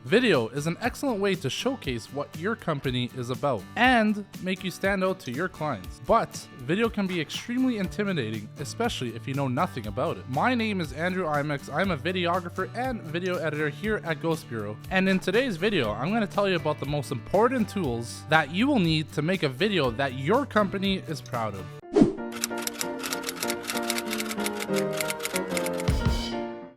Video is an excellent way to showcase what your company is about and make you stand out to your clients. But video can be extremely intimidating, especially if you know nothing about it. My name is Andrew Imex. I'm a videographer and video editor here at Ghost Bureau. And in today's video, I'm going to tell you about the most important tools that you will need to make a video that your company is proud of.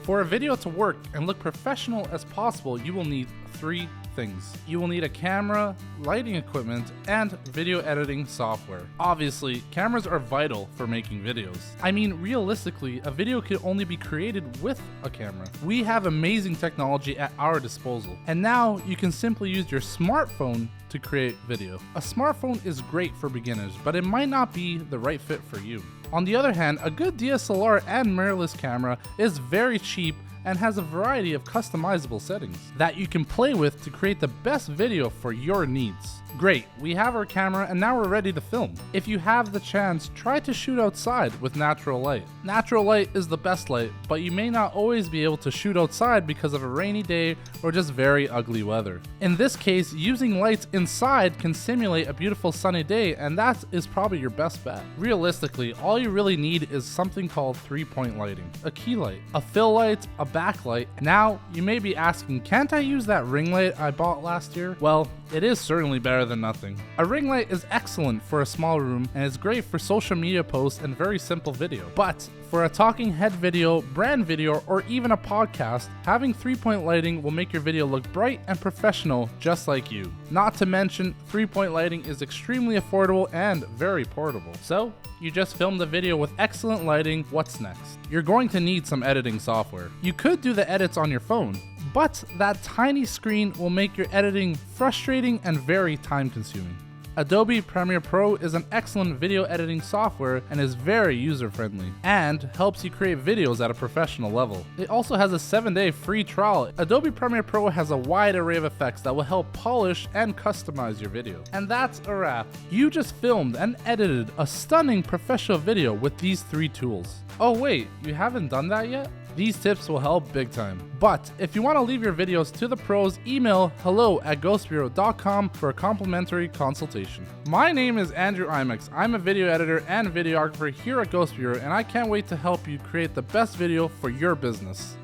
For a video to work and look professional as possible, you will need 3 things. You will need a camera, lighting equipment, and video editing software. Obviously, cameras are vital for making videos. I mean, realistically, a video could only be created with a camera. We have amazing technology at our disposal, and now you can simply use your smartphone to create video. A smartphone is great for beginners, but it might not be the right fit for you. On the other hand, a good DSLR and mirrorless camera is very cheap and has a variety of customizable settings that you can play with to create the best video for your needs. Great, we have our camera and now we're ready to film. If you have the chance, try to shoot outside with natural light. Natural light is the best light, but you may not always be able to shoot outside because of a rainy day or just very ugly weather. In this case, using lights inside can simulate a beautiful sunny day, and that is probably your best bet. Realistically, all you really need is something called 3-point lighting, a key light, a fill light, a backlight. Now, you may be asking, can't I use that ring light I bought last year? Well, it is certainly better than nothing. A ring light is excellent for a small room and is great for social media posts and very simple video. But for a talking head video, brand video, or even a podcast, having 3-point lighting will make your video look bright and professional just like you. Not to mention, 3-point lighting is extremely affordable and very portable. So, you just filmed a video with excellent lighting. What's next? You're going to need some editing software. You could do the edits on your phone, but that tiny screen will make your editing frustrating and very time consuming. Adobe Premiere Pro is an excellent video editing software and is very user-friendly and helps you create videos at a professional level. It also has a 7-day free trial. Adobe Premiere Pro has a wide array of effects that will help polish and customize your video. And that's a wrap. You just filmed and edited a stunning professional video with these 3 tools. Oh wait, you haven't done that yet? These tips will help big time. But if you want to leave your videos to the pros, email hello@ghostbureau.com for a complimentary consultation. My name is Andrew Imex. I'm a video editor and videographer here at Ghost Bureau, and I can't wait to help you create the best video for your business.